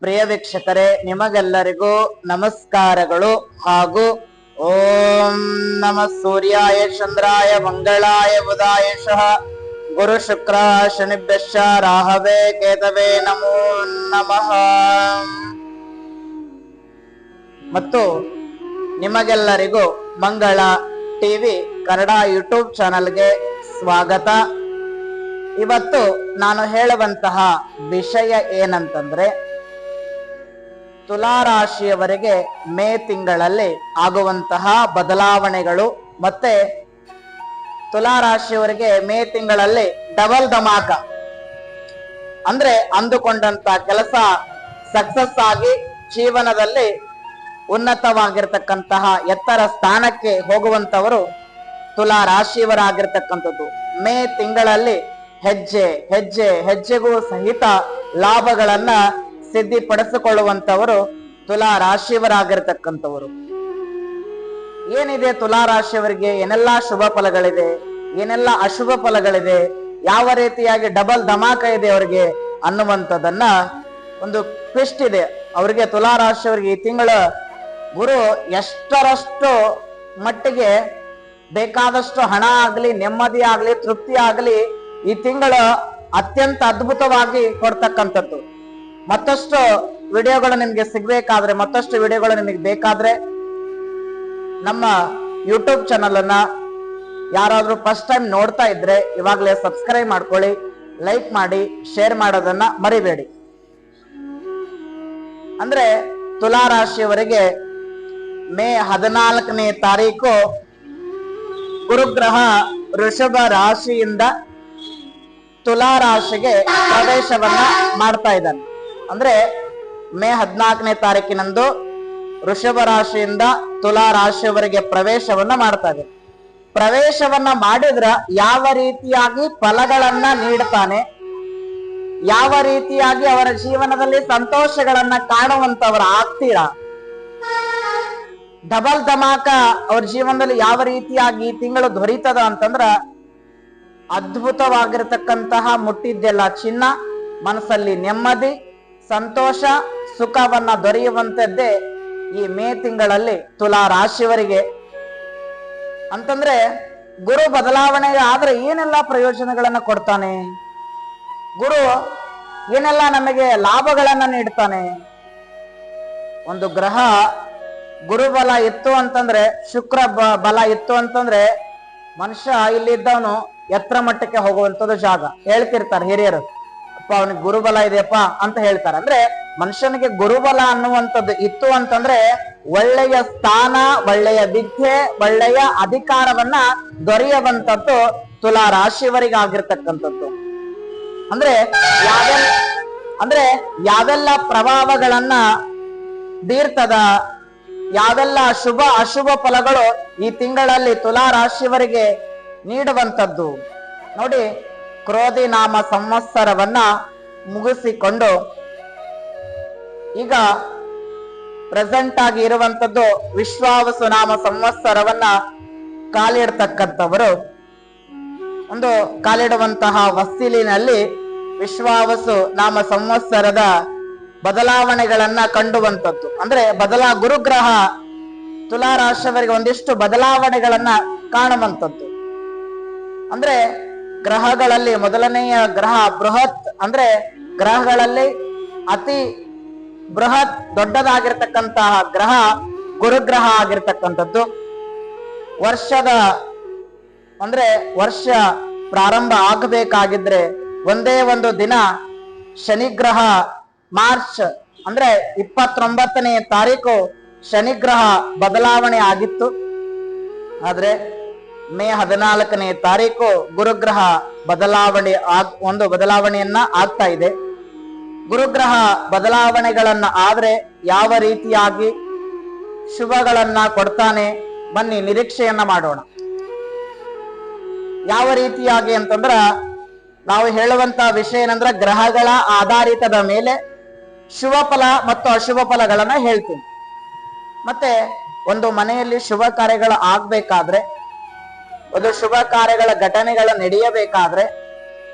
ಪ್ರಿಯ ವೀಕ್ಷಕರೇ, ನಿಮಗೆಲ್ಲರಿಗೂ ನಮಸ್ಕಾರಗಳು ಹಾಗೂ ಓಂ ನಮಃ ಸೂರ್ಯಾಯ ಚಂದ್ರಾಯ ಮಂಗಳಾಯ ಬುಧಾಯಶಃ ಗುರು ಶುಕ್ರ ಶನಿಭ್ಯಶ್ಚ ರಾಹವೇ ಕೇತವೇ ನಮೋ ನಮಃ. ಮತ್ತು ನಿಮಗೆಲ್ಲರಿಗೂ ಮಂಗಳ ಟಿವಿ ಕನ್ನಡ ಯೂಟ್ಯೂಬ್ ಚಾನಲ್ಗೆ ಸ್ವಾಗತ. ಇವತ್ತು ನಾನು ಹೇಳುವಂತಹ ವಿಷಯ ಏನಂತಂದ್ರೆ, ತುಲಾರಾಶಿಯವರಿಗೆ ಮೇ ತಿಂಗಳಲ್ಲಿ ಆಗುವಂತಹ ಬದಲಾವಣೆಗಳು ಮತ್ತೆ ತುಲಾರಾಶಿಯವರಿಗೆ ಮೇ ತಿಂಗಳಲ್ಲಿ ಡಬಲ್ ಧಮಾಕ ಅಂದ್ರೆ ಅಂದುಕೊಂಡಂತ ಕೆಲಸ ಸಕ್ಸಸ್ ಆಗಿ ಜೀವನದಲ್ಲಿ ಉನ್ನತವಾಗಿರ್ತಕ್ಕಂತಹ ಎತ್ತರ ಸ್ಥಾನಕ್ಕೆ ಹೋಗುವಂತವರು ತುಲಾರಾಶಿಯವರಾಗಿರ್ತಕ್ಕಂಥದ್ದು. ಮೇ ತಿಂಗಳಲ್ಲಿ ಹೆಜ್ಜೆಗೂ ಸಹಿತ ಲಾಭಗಳನ್ನ ಸಿದ್ಧಿಪಡಿಸಿಕೊಳ್ಳುವಂತವರು ತುಲಾರಾಶಿಯವರಾಗಿರ್ತಕ್ಕಂಥವರು. ಏನಿದೆ ತುಲಾರಾಶಿಯವರಿಗೆ, ಏನೆಲ್ಲಾ ಶುಭ ಫಲಗಳಿದೆ, ಏನೆಲ್ಲ ಅಶುಭ ಫಲಗಳಿದೆ, ಯಾವ ರೀತಿಯಾಗಿ ಡಬಲ್ ಧಮಾಕ ಇದೆ ಅವರಿಗೆ ಅನ್ನುವಂಥದ್ದನ್ನ ಒಂದು ಟ್ವಿಸ್ಟ್ ಇದೆ ಅವರಿಗೆ. ತುಲಾರಾಶಿಯವರಿಗೆ ಈ ತಿಂಗಳ ಗುರು ಎಷ್ಟರಷ್ಟು ಮಟ್ಟಿಗೆ ಬೇಕಾದಷ್ಟು ಹಣ ಆಗ್ಲಿ, ನೆಮ್ಮದಿ ಆಗ್ಲಿ, ತೃಪ್ತಿ ಆಗ್ಲಿ ಈ ತಿಂಗಳ ಅತ್ಯಂತ ಅದ್ಭುತವಾಗಿ ಕೊಡ್ತಕ್ಕಂಥದ್ದು. ಮತ್ತಷ್ಟು ವಿಡಿಯೋಗಳು ನಿಮ್ಗೆ ಸಿಗ್ಬೇಕಾದ್ರೆ, ಮತ್ತಷ್ಟು ವಿಡಿಯೋಗಳು ನಿಮಗೆ ಬೇಕಾದ್ರೆ ನಮ್ಮ ಯೂಟ್ಯೂಬ್ ಚಾನಲ್ ಅನ್ನ ಯಾರಾದ್ರೂ ಫಸ್ಟ್ ಟೈಮ್ ನೋಡ್ತಾ ಇದ್ರೆ ಇವಾಗಲೇ ಸಬ್ಸ್ಕ್ರೈಬ್ ಮಾಡ್ಕೊಳ್ಳಿ, ಲೈಕ್ ಮಾಡಿ, ಶೇರ್ ಮಾಡೋದನ್ನ ಮರಿಬೇಡಿ. ಅಂದ್ರೆ ತುಲಾರಾಶಿಯವರಿಗೆ ಮೇ 14ನೇ ತಾರೀಕು ಗುರುಗ್ರಹ ವೃಷಭ ರಾಶಿಯಿಂದ ತುಲಾರಾಶಿಗೆ ಪ್ರವೇಶವನ್ನ ಮಾಡ್ತಾ ಇದ್ದಾನೆ. ಅಂದ್ರೆ ಮೇ 14ನೇ ತಾರೀಕಿನಂದು ವೃಷಭ ರಾಶಿಯಿಂದ ತುಲಾ ರಾಶಿಯವರಿಗೆ ಪ್ರವೇಶವನ್ನ ಮಾಡ್ತಾ ಇದೆ. ಪ್ರವೇಶವನ್ನ ಮಾಡಿದ್ರ ಯಾವ ರೀತಿಯಾಗಿ ಫಲಗಳನ್ನ ನೀಡ್ತಾನೆ, ಯಾವ ರೀತಿಯಾಗಿ ಅವರ ಜೀವನದಲ್ಲಿ ಸಂತೋಷಗಳನ್ನ ಕಾಣುವಂತವರ ಆಗ್ತೀರಾ, ಡಬಲ್ ಧಮಾಕ ಅವ್ರ ಜೀವನದಲ್ಲಿ ಯಾವ ರೀತಿಯಾಗಿ ಈ ತಿಂಗಳು ದೊರೀತದ ಅಂತಂದ್ರ ಅದ್ಭುತವಾಗಿರತಕ್ಕಂತಹ ಮುಟ್ಟಿದ್ದೆಲ್ಲ ಚಿನ್ನ, ಮನಸ್ಸಲ್ಲಿ ನೆಮ್ಮದಿ, ಸಂತೋಷ, ಸುಖವನ್ನ ದೊರೆಯುವಂತದ್ದೇ ಈ ಮೇ ತಿಂಗಳಲ್ಲಿ ತುಲಾ ರಾಶಿಯವರಿಗೆ. ಅಂತಂದ್ರೆ ಗುರು ಬದಲಾವಣೆ ಆದ್ರೆ ಏನೆಲ್ಲ ಪ್ರಯೋಜನಗಳನ್ನ ಕೊಡ್ತಾನೆ, ಗುರು ಏನೆಲ್ಲ ನಮಗೆ ಲಾಭಗಳನ್ನ ನೀಡ್ತಾನೆ. ಒಂದು ಗ್ರಹ ಗುರುಬಲ ಇತ್ತು ಅಂತಂದ್ರೆ, ಶುಕ್ರ ಬಲ ಇತ್ತು ಅಂತಂದ್ರೆ ಮನುಷ್ಯ ಇಲ್ಲಿದ್ದವನು ಎತ್ತರ ಮಟ್ಟಕ್ಕೆ ಹೋಗುವಂತದ್ದು ಜಾಗ. ಹೇಳ್ತಿರ್ತಾರೆ ಹಿರಿಯರು, ಅಪ್ಪ ಅವನಿಗೆ ಗುರುಬಲ ಇದೆಯಪ್ಪ ಅಂತ ಹೇಳ್ತಾರೆ. ಅಂದ್ರೆ ಮನುಷ್ಯನಿಗೆ ಗುರುಬಲ ಅನ್ನುವಂಥದ್ದು ಇತ್ತು ಅಂತಂದ್ರೆ ಒಳ್ಳೆಯ ಸ್ಥಾನ, ಒಳ್ಳೆಯ ವಿದ್ಯೆ, ಒಳ್ಳೆಯ ಅಧಿಕಾರವನ್ನ ದೊರೆಯುವಂಥದ್ದು ತುಲಾ ರಾಶಿಯವರಿಗೆ ಆಗಿರ್ತಕ್ಕಂಥದ್ದು. ಅಂದ್ರೆ ಯಾವೆಲ್ಲ ಪ್ರಭಾವಗಳನ್ನ ಬೀರ್ತದ, ಯಾವೆಲ್ಲ ಶುಭ ಅಶುಭ ಫಲಗಳು ಈ ತಿಂಗಳಲ್ಲಿ ತುಲಾ ರಾಶಿಯವರಿಗೆ ನೀಡುವಂಥದ್ದು ನೋಡಿ. ಕ್ರೋಧಿ ನಾಮ ಸಂವತ್ಸರವನ್ನ ಮುಗಿಸಿಕೊಂಡು ಈಗ ಪ್ರೆಸೆಂಟ್ ಆಗಿ ಇರುವಂತದ್ದು ವಿಶ್ವಾವಸು ನಾಮ ಸಂವತ್ಸರವನ್ನ ಕಾಲಿಡ್ತಕ್ಕಂಥವರು. ಒಂದು ಕಾಲಿಡುವಂತಹ ವಸ್ತಿಲಿನಲ್ಲಿ ವಿಶ್ವಾವಸು ನಾಮ ಸಂವತ್ಸರದ ಬದಲಾವಣೆಗಳನ್ನ ಕಂಡುವಂಥದ್ದು. ಅಂದ್ರೆ ಗುರುಗ್ರಹ ತುಲಾ ರಾಶಿಯವರಿಗೆ ಒಂದಿಷ್ಟು ಬದಲಾವಣೆಗಳನ್ನ ಕಾಣುವಂಥದ್ದು. ಅಂದ್ರೆ ಗ್ರಹಗಳಲ್ಲಿ ಮೊದಲನೆಯ ಗ್ರಹ ಬೃಹತ್, ಅಂದ್ರೆ ಗ್ರಹಗಳಲ್ಲಿ ಅತಿ ಬೃಹತ್ ದೊಡ್ಡದಾಗಿರ್ತಕ್ಕಂತಹ ಗ್ರಹ ಗುರುಗ್ರಹ ಆಗಿರ್ತಕ್ಕಂಥದ್ದು. ವರ್ಷ ಪ್ರಾರಂಭ ಆಗಬೇಕಾಗಿದ್ರೆ ಒಂದೇ ಒಂದು ದಿನ ಶನಿಗ್ರಹ ಮಾರ್ಚ್ ಅಂದ್ರೆ 29ನೇ ತಾರೀಕು ಶನಿಗ್ರಹ ಬದಲಾವಣೆ ಆಗಿತ್ತು. ಆದ್ರೆ ಮೇ 14ನೇ ತಾರೀಕು ಗುರುಗ್ರಹ ಬದಲಾವಣೆಯನ್ನ ಆಗ್ತಾ ಇದೆ. ಗುರುಗ್ರಹ ಬದಲಾವಣೆಗಳನ್ನ ಆದ್ರೆ ಯಾವ ರೀತಿಯಾಗಿ ಶುಭಗಳನ್ನ ಕೊಡ್ತಾನೆ ಬನ್ನಿ ನಿರೀಕ್ಷೆಯನ್ನ ಮಾಡೋಣ. ಯಾವ ರೀತಿಯಾಗಿ ಅಂತಂದ್ರ ನಾವು ಹೇಳುವಂತ ವಿಷಯ ಏನಂದ್ರ ಗ್ರಹಗಳ ಆಧಾರಿತದ ಮೇಲೆ ಶುಭ ಫಲ ಮತ್ತು ಅಶುಭ ಫಲಗಳನ್ನ ಹೇಳ್ತೀನಿ. ಮತ್ತೆ ಒಂದು ಮನೆಯಲ್ಲಿ ಶುಭ ಕಾರ್ಯಗಳು ಆಗ್ಬೇಕಾದ್ರೆ, ಒಂದು ಶುಭ ಕಾರ್ಯಗಳ ಘಟನೆಗಳು ನಡೆಯಬೇಕಾದ್ರೆ,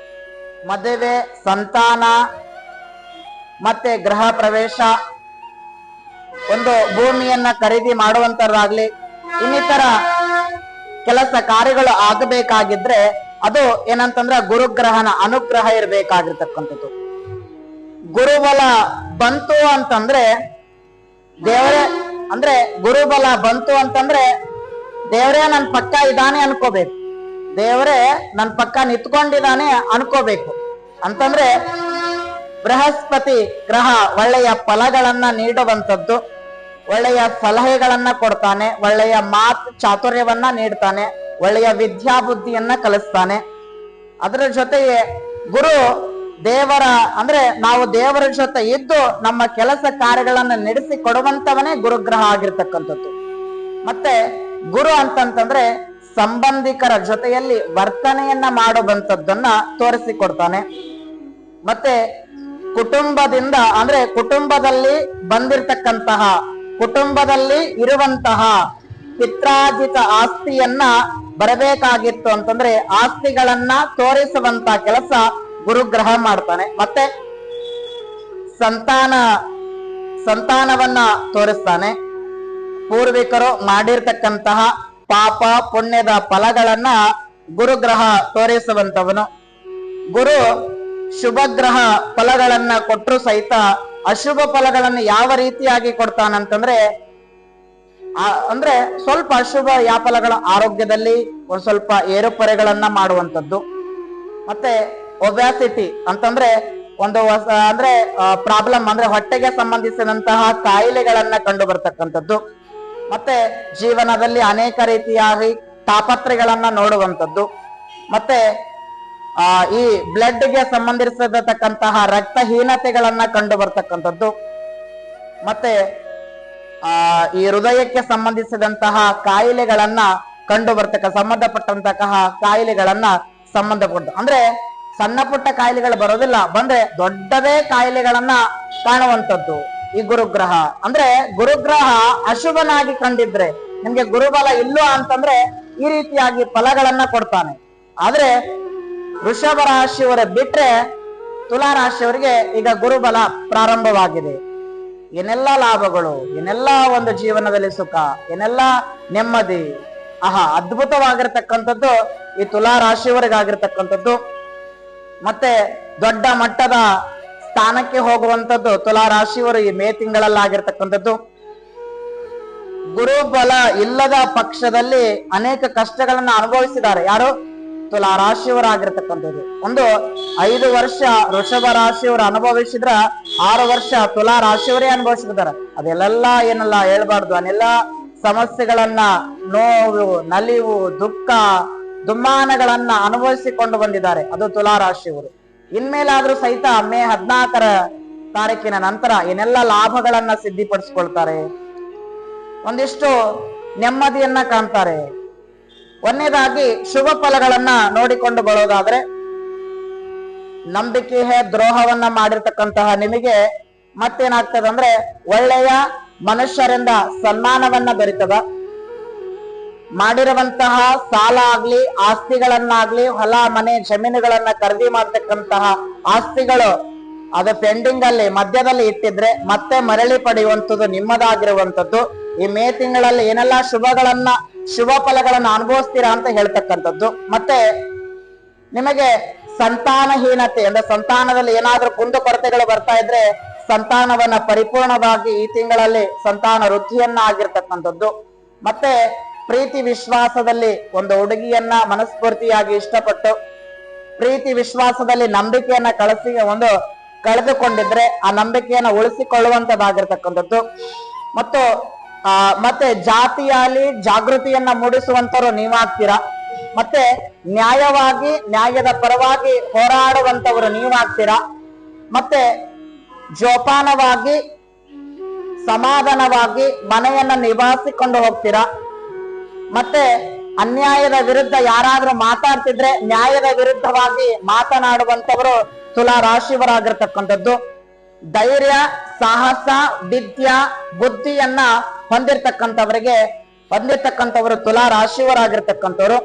ಮದುವೆ, ಸಂತಾನ, ಮತ್ತೆ ಗೃಹ ಪ್ರವೇಶ, ಒಂದು ಭೂಮಿಯನ್ನ ಖರೀದಿ ಮಾಡುವಂತರಾಗ್ಲಿ, ಇನ್ನಿತರ ಕೆಲಸ ಕಾರ್ಯಗಳು ಆಗಬೇಕಾಗಿದ್ರೆ ಅದು ಏನಂತಂದ್ರೆ ಗುರುಗ್ರಹನ ಅನುಗ್ರಹ ಇರಬೇಕಾಗಿರ್ತಕ್ಕಂಥದ್ದು. ಗುರುಬಲ ಬಂತು ಅಂತಂದ್ರೆ ದೇವರೇ, ಅಂದ್ರೆ ಗುರುಬಲ ಬಂತು ಅಂತಂದ್ರೆ ದೇವರೇ ನನ್ ಪಕ್ಕ ಇದ್ದಾನೆ ಅನ್ಕೋಬೇಕು, ದೇವರೇ ನನ್ ಪಕ್ಕ ನಿಂತ್ಕೊಂಡಿದ್ದಾನೆ ಅನ್ಕೋಬೇಕು. ಅಂತಂದ್ರೆ ಬೃಹಸ್ಪತಿ ಗ್ರಹ ಒಳ್ಳೆಯ ಫಲಗಳನ್ನ ನೀಡುವಂಥದ್ದು, ಒಳ್ಳೆಯ ಸಲಹೆಗಳನ್ನ ಕೊಡ್ತಾನೆ, ಒಳ್ಳೆಯ ಮಾತು ಚಾತುರ್ಯವನ್ನ ನೀಡ್ತಾನೆ, ಒಳ್ಳೆಯ ವಿದ್ಯಾಬುದ್ಧಿಯನ್ನ ಕಲಿಸ್ತಾನೆ. ಅದರ ಜೊತೆಗೆ ಗುರು ದೇವರ, ಅಂದ್ರೆ ನಾವು ದೇವರ ಜೊತೆ ಇದ್ದು ನಮ್ಮ ಕೆಲಸ ಕಾರ್ಯಗಳನ್ನ ನಡೆಸಿ ಕೊಡುವಂತವನೇ ಗುರುಗ್ರಹ ಆಗಿರ್ತಕ್ಕಂಥದ್ದು. ಮತ್ತೆ ಗುರು ಅಂತಂತಂದ್ರೆ ಸಂಬಂಧಿಕರ ಜೊತೆಯಲ್ಲಿ ವರ್ತನೆಯನ್ನ ಮಾಡುವಂಥದ್ದನ್ನ ತೋರಿಸಿಕೊಡ್ತಾನೆ. ಮತ್ತೆ ಕುಟುಂಬದಿಂದ, ಅಂದ್ರೆ ಕುಟುಂಬದಲ್ಲಿ ಬಂದಿರತಕ್ಕಂತಹ, ಕುಟುಂಬದಲ್ಲಿ ಇರುವಂತಹ ಪಿತ್ರಾರ್ಜಿತ ಆಸ್ತಿಯನ್ನ ಬರಬೇಕಾಗಿತ್ತು ಅಂತಂದ್ರೆ ಆಸ್ತಿಗಳನ್ನ ತೋರಿಸುವಂತ ಕೆಲಸ ಗುರುಗ್ರಹ ಮಾಡ್ತಾನೆ. ಮತ್ತೆ ಸಂತಾನವನ್ನ ತೋರಿಸ್ತಾನೆ. ಪೂರ್ವಿಕರು ಮಾಡಿರ್ತಕ್ಕಂತಹ ಪಾಪ ಪುಣ್ಯದ ಫಲಗಳನ್ನ ಗುರುಗ್ರಹ ತೋರಿಸುವಂತವನು. ಗುರು ಶುಭ ಗ್ರಹ ಫಲಗಳನ್ನ ಕೊಟ್ಟರು ಸಹಿತ ಅಶುಭ ಫಲಗಳನ್ನು ಯಾವ ರೀತಿಯಾಗಿ ಕೊಡ್ತಾನಂತಂದ್ರೆ ಅಂದ್ರೆ ಸ್ವಲ್ಪ ಅಶುಭ ಯಾವ ಫಲಗಳ ಆರೋಗ್ಯದಲ್ಲಿ ಒಂದ್ ಸ್ವಲ್ಪ ಏರುಪರೆಗಳನ್ನ ಮಾಡುವಂಥದ್ದು. ಮತ್ತೆ ಒಬ್ಯಾಸಿಟಿ ಅಂತಂದ್ರೆ ಒಂದು ಅಂದ್ರೆ ಪ್ರಾಬ್ಲಮ್, ಅಂದ್ರೆ ಹೊಟ್ಟೆಗೆ ಸಂಬಂಧಿಸಿದಂತಹ ಕಾಯಿಲೆಗಳನ್ನ ಕಂಡು ಬರ್ತಕ್ಕಂಥದ್ದು. ಮತ್ತೆ ಜೀವನದಲ್ಲಿ ಅನೇಕ ರೀತಿಯಾಗಿ ತಾಪತ್ರೆಗಳನ್ನ ನೋಡುವಂಥದ್ದು. ಮತ್ತೆ ಈ ಬ್ಲಡ್ ಗೆ ಸಂಬಂಧಿಸಿರತಕ್ಕಂತಹ ರಕ್ತಹೀನತೆಗಳನ್ನ ಕಂಡು ಬರ್ತಕ್ಕಂಥದ್ದು. ಮತ್ತೆ ಈ ಹೃದಯಕ್ಕೆ ಸಂಬಂಧಿಸಿದಂತಹ ಕಾಯಿಲೆಗಳನ್ನ ಸಂಬಂಧಪಟ್ಟಂತಹ ಕಾಯಿಲೆಗಳನ್ನ ಅಂದ್ರೆ ಸಣ್ಣ ಪುಟ್ಟ ಕಾಯಿಲೆಗಳು ಬರೋದಿಲ್ಲ, ಬಂದ್ರೆ ದೊಡ್ಡದೇ ಕಾಯಿಲೆಗಳನ್ನ ಕಾಣುವಂಥದ್ದು ಈ ಗುರುಗ್ರಹ. ಅಂದ್ರೆ ಗುರುಗ್ರಹ ಅಶುಭನಾಗಿ ಕಂಡಿದ್ರೆ, ನಿಮ್ಗೆ ಗುರುಬಲ ಇಲ್ಲ ಅಂತಂದ್ರೆ ಈ ರೀತಿಯಾಗಿ ಫಲಗಳನ್ನ ಕೊಡ್ತಾನೆ. ಆದ್ರೆ ವೃಷಭ ರಾಶಿಯವರ ಬಿಟ್ರೆ ತುಲಾ ರಾಶಿಯವರಿಗೆ ಈಗ ಗುರುಬಲ ಪ್ರಾರಂಭವಾಗಿದೆ. ಏನೆಲ್ಲಾ ಲಾಭಗಳು, ಏನೆಲ್ಲಾ ಒಂದು ಜೀವನದಲ್ಲಿ ಸುಖ, ಏನೆಲ್ಲಾ ನೆಮ್ಮದಿ, ಅದ್ಭುತವಾಗಿರ್ತಕ್ಕಂಥದ್ದು ಈ ತುಲಾ ರಾಶಿಯವರಿಗಾಗಿರ್ತಕ್ಕಂಥದ್ದು. ಮತ್ತೆ ದೊಡ್ಡ ಮಟ್ಟದ ಸ್ಥಾನಕ್ಕೆ ಹೋಗುವಂಥದ್ದು ತುಲಾ ರಾಶಿಯವರು ಈ ಮೇ ತಿಂಗಳಲ್ಲಾಗಿರ್ತಕ್ಕಂಥದ್ದು. ಗುರುಬಲ ಇಲ್ಲದ ಪಕ್ಷದಲ್ಲಿ ಅನೇಕ ಕಷ್ಟಗಳನ್ನ ಅನುಭವಿಸಿದ್ದಾರೆ ಯಾರು? ತುಲಾ ರಾಶಿಯವರಾಗಿರ್ತಕ್ಕಂಥದ್ದು. ಒಂದು 5 ವರ್ಷ ವೃಷಭ ರಾಶಿಯವರು ಅನುಭವಿಸಿದ್ರ 6 ವರ್ಷ ತುಲಾ ರಾಶಿಯವರೇ ಅನುಭವಿಸಿದಾರೆ. ಅದೆಲ್ಲ ಏನೆಲ್ಲ ಹೇಳ್ಬಾರ್ದು, ಅದೆಲ್ಲ ಸಮಸ್ಯೆಗಳನ್ನ, ನೋವು, ನಲಿವು, ದುಃಖ, ದುಮ್ಮಾನಗಳನ್ನ ಅನುಭವಿಸಿಕೊಂಡು ಬಂದಿದ್ದಾರೆ ಅದು ತುಲಾ ರಾಶಿಯವರು. ಇನ್ಮೇಲಾದ್ರೂ ಸಹಿತ ಮೇ 14ರ ತಾರೀಕಿನ ನಂತರ ಏನೆಲ್ಲ ಲಾಭಗಳನ್ನ ಸಿದ್ಧಿಪಡಿಸ್ಕೊಳ್ತಾರೆ, ಒಂದಿಷ್ಟು ನೆಮ್ಮದಿಯನ್ನ ಕಾಣ್ತಾರೆ. ಒಂದನೇದಾಗಿ ಶುಭ ಫಲಗಳನ್ನ ನೋಡಿಕೊಂಡು ಬರೋದಾದ್ರೆ, ನಂಬಿಕೆ ದ್ರೋಹವನ್ನ ಮಾಡಿರ್ತಕ್ಕಂತಹ ನಿಮಗೆ ಮತ್ತೇನಾಗ್ತದ ಅಂದ್ರೆ ಒಳ್ಳೆಯ ಮನುಷ್ಯರಿಂದ ಸನ್ಮಾನವನ್ನ ದೊರೀತದ. ಮಾಡಿರುವಂತಹ ಸಾಲ ಆಗ್ಲಿ, ಆಸ್ತಿಗಳನ್ನಾಗ್ಲಿ, ಹೊಲ ಮನೆ ಜಮೀನುಗಳನ್ನ ಖರೀದಿ ಮಾಡ್ತಕ್ಕಂತಹ ಆಸ್ತಿಗಳು ಅದು ಪೆಂಡಿಂಗ್ ಅಲ್ಲಿ ಮಧ್ಯದಲ್ಲಿ ಇಟ್ಟಿದ್ರೆ ಮತ್ತೆ ಮರಳಿ ಪಡೆಯುವಂಥದ್ದು ನಿಮ್ಮದಾಗಿರುವಂಥದ್ದು. ಈ ಮೇ ತಿಂಗಳಲ್ಲಿ ಏನೆಲ್ಲ ಶುಭ ಫಲಗಳನ್ನ ಅನುಭವಿಸ್ತೀರಾ ಅಂತ ಹೇಳ್ತಕ್ಕಂಥದ್ದು. ಮತ್ತೆ ನಿಮಗೆ ಸಂತಾನಹೀನತೆ ಅಂದ್ರೆ ಸಂತಾನದಲ್ಲಿ ಏನಾದ್ರೂ ಕುಂದುಕೊರತೆಗಳು ಬರ್ತಾ ಇದ್ರೆ ಸಂತಾನವನ್ನ ಪರಿಪೂರ್ಣವಾಗಿ ಈ ತಿಂಗಳಲ್ಲಿ ಸಂತಾನ ವೃದ್ಧಿಯನ್ನ ಆಗಿರ್ತಕ್ಕಂಥದ್ದು. ಮತ್ತೆ ಪ್ರೀತಿ ವಿಶ್ವಾಸದಲ್ಲಿ ಒಂದು ಹುಡುಗಿಯನ್ನ ಮನಸ್ಫೂರ್ತಿಯಾಗಿ ಇಷ್ಟಪಟ್ಟು ಪ್ರೀತಿ ವಿಶ್ವಾಸದಲ್ಲಿ ನಂಬಿಕೆಯನ್ನ ಕಳೆದುಕೊಂಡಿದ್ರೆ ಆ ನಂಬಿಕೆಯನ್ನ ಉಳಿಸಿಕೊಳ್ಳುವಂತದ್ದಾಗಿರ್ತಕ್ಕಂಥದ್ದು. ಮತ್ತೆ ಜಾತಿಯಲ್ಲಿ ಜಾಗೃತಿಯನ್ನ ಮೂಡಿಸುವಂತರು ನೀವಾಗ್ತೀರಾ. ಮತ್ತೆ ನ್ಯಾಯವಾಗಿ ನ್ಯಾಯದ ಪರವಾಗಿ ಹೋರಾಡುವಂತವರು ನೀವಾಗ್ತೀರಾ. ಮತ್ತೆ ಜೋಪಾನವಾಗಿ ಸಮಾಧಾನವಾಗಿ ಮನೆಯನ್ನ ನಿವಾಸಿಕೊಂಡು ಹೋಗ್ತೀರಾ. ಮತ್ತೆ ಅನ್ಯಾಯದ ವಿರುದ್ಧ ಯಾರಾದ್ರೂ ಮಾತಾಡ್ತಿದ್ರೆ ನ್ಯಾಯದ ವಿರುದ್ಧವಾಗಿ ಮಾತನಾಡುವಂತವರು ತುಲಾ ರಾಶಿಯವರಾಗಿರ್ತಕ್ಕಂಥದ್ದು. ಧೈರ್ಯ, ಸಾಹಸ, ವಿದ್ಯಾ, ಬುದ್ಧಿಯನ್ನ ಹೊಂದಿರ್ತಕ್ಕಂಥವರು ತುಲಾ ರಾಶಿಯವರಾಗಿರ್ತಕ್ಕಂಥವ್ರು.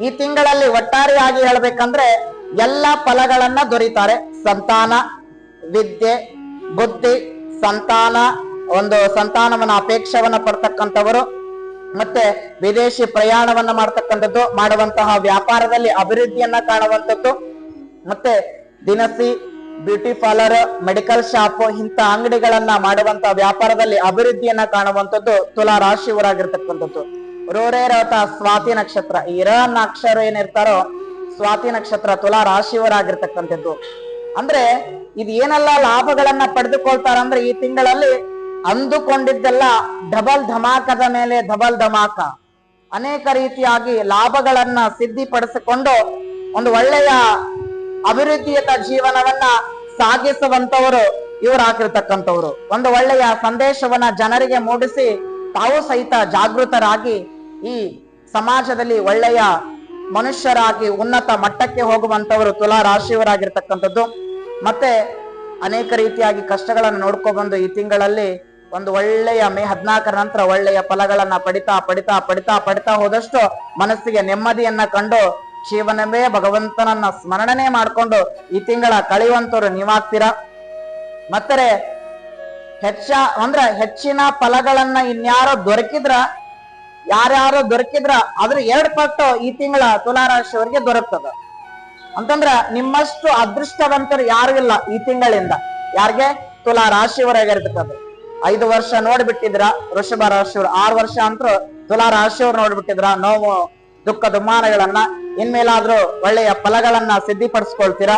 ಈ ತಿಂಗಳಲ್ಲಿ ಒಟ್ಟಾರೆಯಾಗಿ ಹೇಳ್ಬೇಕಂದ್ರೆ ಎಲ್ಲ ಫಲಗಳನ್ನ ದೊರೀತಾರೆ. ಸಂತಾನ, ವಿದ್ಯೆ, ಬುದ್ಧಿ, ಸಂತಾನ, ಒಂದು ಸಂತಾನವನ್ನ ಅಪೇಕ್ಷವನ್ನ ಪಡ್ತಕ್ಕಂಥವರು, ಮತ್ತೆ ವಿದೇಶಿ ಪ್ರಯಾಣವನ್ನ ಮಾಡ್ತಕ್ಕಂಥದ್ದು, ಮಾಡುವಂತಹ ವ್ಯಾಪಾರದಲ್ಲಿ ಅಭಿವೃದ್ಧಿಯನ್ನ ಕಾಣುವಂಥದ್ದು, ಮತ್ತೆ ದಿನಸಿ, ಬ್ಯೂಟಿ ಪಾರ್ಲರ್, ಮೆಡಿಕಲ್ ಶಾಪ್ ಇಂಥ ಅಂಗಡಿಗಳನ್ನ ಮಾಡುವಂತಹ ವ್ಯಾಪಾರದಲ್ಲಿ ಅಭಿವೃದ್ಧಿಯನ್ನ ಕಾಣುವಂಥದ್ದು ತುಲಾ ರಾಶಿಯವರಾಗಿರ್ತಕ್ಕಂಥದ್ದು. ರೋರೇರವತ ಸ್ವಾತಿ ನಕ್ಷತ್ರ, ಈ ರ ಅಕ್ಷರ ಏನಿರ್ತಾರೋ ಸ್ವಾತಿ ನಕ್ಷತ್ರ ತುಲಾ ರಾಶಿಯವರಾಗಿರ್ತಕ್ಕಂಥದ್ದು. ಅಂದ್ರೆ ಇದು ಏನೆಲ್ಲ ಲಾಭಗಳನ್ನ ಪಡೆದುಕೊಳ್ತಾರ ಅಂದ್ರೆ ಈ ತಿಂಗಳಲ್ಲಿ ಅಂದುಕೊಂಡಿದ್ದೆಲ್ಲ ಡಬಲ್ ಧಮಾಕದ ಮೇಲೆ ಡಬಲ್ ಧಮಾಕ, ಅನೇಕ ರೀತಿಯಾಗಿ ಲಾಭಗಳನ್ನ ಸಿದ್ಧಿಪಡಿಸಿಕೊಂಡು ಒಂದು ಒಳ್ಳೆಯ ಅಭಿವೃದ್ಧಿಯತ ಜೀವನವನ್ನ ಸಾಗಿಸುವಂತವರು ಇವರಾಗಿರ್ತಕ್ಕಂಥವ್ರು. ಒಂದು ಒಳ್ಳೆಯ ಸಂದೇಶವನ್ನ ಜನರಿಗೆ ಮೂಡಿಸಿ ತಾವು ಸಹಿತ ಜಾಗೃತರಾಗಿ ಈ ಸಮಾಜದಲ್ಲಿ ಒಳ್ಳೆಯ ಮನುಷ್ಯರಾಗಿ ಉನ್ನತ ಮಟ್ಟಕ್ಕೆ ಹೋಗುವಂತವರು ತುಲಾ ರಾಶಿಯವರಾಗಿರ್ತಕ್ಕಂಥದ್ದು. ಮತ್ತೆ ಅನೇಕ ರೀತಿಯಾಗಿ ಕಷ್ಟಗಳನ್ನು ನೋಡ್ಕೊಬಂದು ಈ ತಿಂಗಳಲ್ಲಿ ಒಂದು ಒಳ್ಳೆಯ ಮೇ 14 ನಂತರ ಒಳ್ಳೆಯ ಫಲಗಳನ್ನ ಪಡಿತಾ ಪಡಿತಾ ಪಡಿತಾ ಪಡಿತಾ ಹೋದಷ್ಟು ಮನಸ್ಸಿಗೆ ನೆಮ್ಮದಿಯನ್ನ ಕಂಡು ಜೀವನವೇ ಭಗವಂತನನ್ನ ಸ್ಮರಣೆ ಮಾಡ್ಕೊಂಡು ಈ ತಿಂಗಳ ಕಳೆಯುವಂತವ್ರು ನೀವಾಗ್ತೀರಾ. ಮತ್ತೆ ಹೆಚ್ಚಿನ ಫಲಗಳನ್ನ ಇನ್ಯಾರೋ ದೊರಕಿದ್ರ, ಯಾರ್ಯಾರು ದೊರಕಿದ್ರ ಅದ್ರ 2 ಪಟ್ಟು ಈ ತಿಂಗಳ ತುಲಾ ರಾಶಿಯವರಿಗೆ ದೊರಕ್ತದ. ಅಂತಂದ್ರ ನಿಮ್ಮಷ್ಟು ಅದೃಷ್ಟವಂತರು ಯಾರು ಇಲ್ಲ ಈ ತಿಂಗಳಿಂದ. ಯಾರಿಗೆ? ತುಲಾ ರಾಶಿಯವರಾಗಿರ್ತಕ್ಕಂಥ. 5 ವರ್ಷ ನೋಡ್ಬಿಟ್ಟಿದ್ರ ವೃಷಭ ರಾಶಿಯವರು, 6 ವರ್ಷ ಅಂತೂ ತುಲಾ ರಾಶಿಯವ್ರು ನೋಡ್ಬಿಟ್ಟಿದ್ರ ನೋವು ದುಃಖ ದುಮ್ಮಾನಗಳನ್ನ. ಇನ್ಮೇಲಾದ್ರೂ ಒಳ್ಳೆಯ ಫಲಗಳನ್ನ ಸಿದ್ಧಿಪಡಿಸ್ಕೊಳ್ತೀರಾ.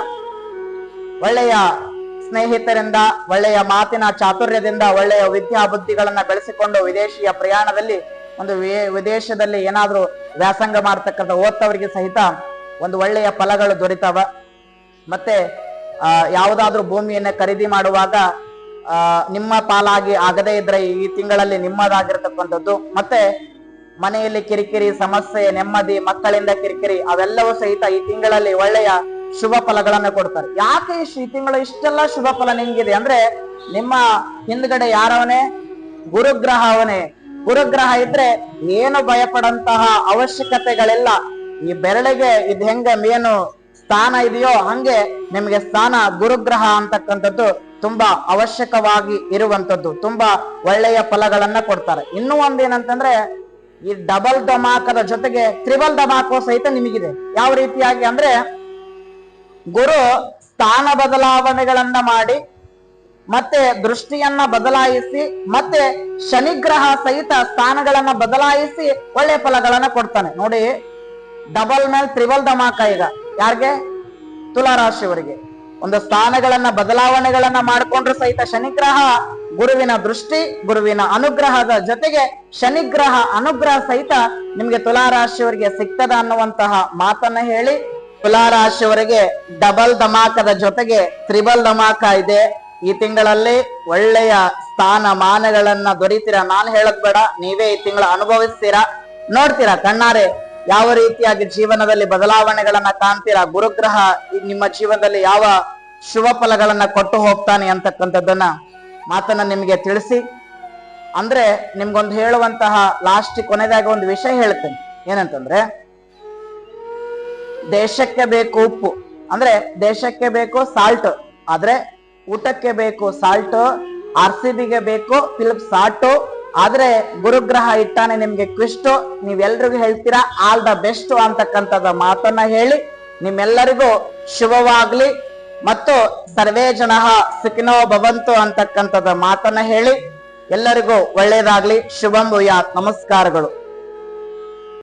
ಒಳ್ಳೆಯ ಸ್ನೇಹಿತರಿಂದ, ಒಳ್ಳೆಯ ಮಾತಿನ ಚಾತುರ್ಯದಿಂದ ಒಳ್ಳೆಯ ವಿದ್ಯಾ ಬುದ್ಧಿಗಳನ್ನ ಬೆಳೆಸಿಕೊಂಡು ವಿದೇಶಿಯ ಪ್ರಯಾಣದಲ್ಲಿ ಒಂದು ವಿದೇಶದಲ್ಲಿ ಏನಾದ್ರೂ ವ್ಯಾಸಂಗ ಮಾಡ್ತಕ್ಕಂಥ ಓದ್ತವರಿಗೆ ಸಹಿತ ಒಂದು ಒಳ್ಳೆಯ ಫಲಗಳು ದೊರೀತಾವ. ಮತ್ತೆ ಯಾವುದಾದ್ರೂ ಭೂಮಿಯನ್ನ ಖರೀದಿ ಮಾಡುವಾಗ ನಿಮ್ಮ ಪಾಲಾಗಿ ಆಗದೇ ಇದ್ರೆ ಈ ತಿಂಗಳಲ್ಲಿ ನಿಮ್ಮದಾಗಿರ್ತಕ್ಕಂಥದ್ದು. ಮತ್ತೆ ಮನೆಯಲ್ಲಿ ಕಿರಿಕಿರಿ, ಸಮಸ್ಯೆ, ನೆಮ್ಮದಿ, ಮಕ್ಕಳಿಂದ ಕಿರಿಕಿರಿ ಅವೆಲ್ಲವೂ ಸಹಿತ ಈ ತಿಂಗಳಲ್ಲಿ ಒಳ್ಳೆಯ ಶುಭ ಫಲಗಳನ್ನ ಕೊಡ್ತಾರೆ. ಯಾಕೆ ಈ ತಿಂಗಳು ಇಷ್ಟೆಲ್ಲ ಶುಭ ಫಲ ನಿಂಗಿದೆ ಅಂದ್ರೆ ನಿಮ್ಮ ಹಿಂದ್ಗಡೆ ಯಾರವನೇ? ಗುರುಗ್ರಹ ಅವನೇ. ಗುರುಗ್ರಹ ಇದ್ರೆ ಏನು ಭಯಪಡಂತಹ ಅವಶ್ಯಕತೆಗಳೆಲ್ಲ. ಈ ಬೆರಳಿಗೆ ಇದು ಹೆಂಗ ಮೇನು ಸ್ಥಾನ ಇದೆಯೋ ಹಂಗೆ ನಿಮಗೆ ಸ್ಥಾನ ಗುರುಗ್ರಹ ಅಂತಕ್ಕಂಥದ್ದು ತುಂಬಾ ಅವಶ್ಯಕವಾಗಿ ಇರುವಂತದ್ದು. ತುಂಬಾ ಒಳ್ಳೆಯ ಫಲಗಳನ್ನ ಕೊಡ್ತಾರೆ. ಇನ್ನೂ ಒಂದೇನಂತಂದ್ರೆ ಈ ಡಬಲ್ ಧಮಾಕದ ಜೊತೆಗೆ ತ್ರಿಬಲ್ ಧಮಾಕೋ ಸಹಿತ ನಿಮಗಿದೆ. ಯಾವ ರೀತಿಯಾಗಿ ಅಂದ್ರೆ ಗುರು ಸ್ಥಾನ ಬದಲಾವಣೆಗಳನ್ನ ಮಾಡಿ ಮತ್ತೆ ದೃಷ್ಟಿಯನ್ನ ಬದಲಾಯಿಸಿ ಮತ್ತೆ ಶನಿಗ್ರಹ ಸಹಿತ ಸ್ಥಾನಗಳನ್ನ ಬದಲಾಯಿಸಿ ಒಳ್ಳೆ ಫಲಗಳನ್ನ ಕೊಡ್ತಾನೆ. ನೋಡಿ, ಡಬಲ್ ಮೇಲೆ ತ್ರಿಬಲ್ ಧಮಾಕ ಈಗ ಯಾರಿಗೆ? ತುಲಾ ರಾಶಿಯವರಿಗೆ. ಒಂದು ಸ್ಥಾನಗಳನ್ನ ಬದಲಾವಣೆಗಳನ್ನ ಮಾಡಿಕೊಂಡ್ರು ಸಹಿತ ಶನಿಗ್ರಹ ಗುರುವಿನ ದೃಷ್ಟಿ, ಗುರುವಿನ ಅನುಗ್ರಹದ ಜೊತೆಗೆ ಶನಿಗ್ರಹ ಅನುಗ್ರಹ ಸಹಿತ ನಿಮ್ಗೆ ತುಲಾ ರಾಶಿಯವರಿಗೆ ಸಿಗ್ತದ ಅನ್ನುವಂತಹ ಮಾತನ್ನ ಹೇಳಿ, ತುಲಾ ರಾಶಿಯವರಿಗೆ ಡಬಲ್ ಧಮಾಕದ ಜೊತೆಗೆ ತ್ರಿಬಲ್ ಧಮಾಕ ಇದೆ. ಈ ತಿಂಗಳಲ್ಲಿ ಒಳ್ಳೆಯ ಸ್ಥಾನ ಮಾನಗಳನ್ನ ದೊರೀತೀರಾ. ನಾನು ಹೇಳಕ್ ಬೇಡ, ನೀವೇ ಈ ತಿಂಗಳ ಅನುಭವಿಸ್ತೀರಾ, ನೋಡ್ತೀರಾ ಕಣ್ಣಾರೆ ಯಾವ ರೀತಿಯಾಗಿ ಜೀವನದಲ್ಲಿ ಬದಲಾವಣೆಗಳನ್ನ ಕಾಣ್ತೀರಾ. ಗುರುಗ್ರಹ ನಿಮ್ಮ ಜೀವನದಲ್ಲಿ ಯಾವ ಶುಭ ಫಲಗಳನ್ನ ಕೊಟ್ಟು ಹೋಗ್ತಾನೆ ಅಂತಕ್ಕಂಥದ್ದನ್ನ ಮಾತನ್ನ ನಿಮ್ಗೆ ತಿಳಿಸಿ, ಅಂದ್ರೆ ನಿಮ್ಗೊಂದು ಹೇಳುವಂತಹ ಲಾಸ್ಟ್ ಕೊನೆದಾಗ ಒಂದು ವಿಷಯ ಹೇಳ್ತೇನೆ. ಏನಂತಂದ್ರೆ, ದೇಶಕ್ಕೆ ಬೇಕು ಉಪ್ಪು, ಅಂದ್ರೆ ದೇಶಕ್ಕೆ ಬೇಕು ಸಾಲ್ಟ್, ಆದ್ರೆ ಊಟಕ್ಕೆ ಬೇಕು ಸಾಲ್ಟ್. RCBಗೆ ಬೇಕು ಫಿಲಿಪ್ಸ್ ಸಾಲ್ಟ್. ಆದ್ರೆ ಗುರುಗ್ರಹ ಇಟ್ಟಾನೆ ನಿಮ್ಗೆ ಕ್ವಿಸ್ಟ್. ನೀವೆಲ್ರಿಗೂ ಹೇಳ್ತೀರಾ ಆಲ್ ದ ಬೆಸ್ಟ್ ಅಂತಕ್ಕಂಥದ ಮಾತನ್ನ ಹೇಳಿ ನಿಮ್ಮೆಲ್ಲರಿಗೂ ಶುಭವಾಗ್ಲಿ ಮತ್ತು ಸರ್ವೇ ಜನಃ ಸುಖಿನೋ ಭವಂತು ಅಂತಕ್ಕಂಥದ ಮಾತನ್ನ ಹೇಳಿ ಎಲ್ಲರಿಗೂ ಒಳ್ಳೇದಾಗ್ಲಿ. ಶುಭಂ ಭೂಯಾತ್. ನಮಸ್ಕಾರಗಳು.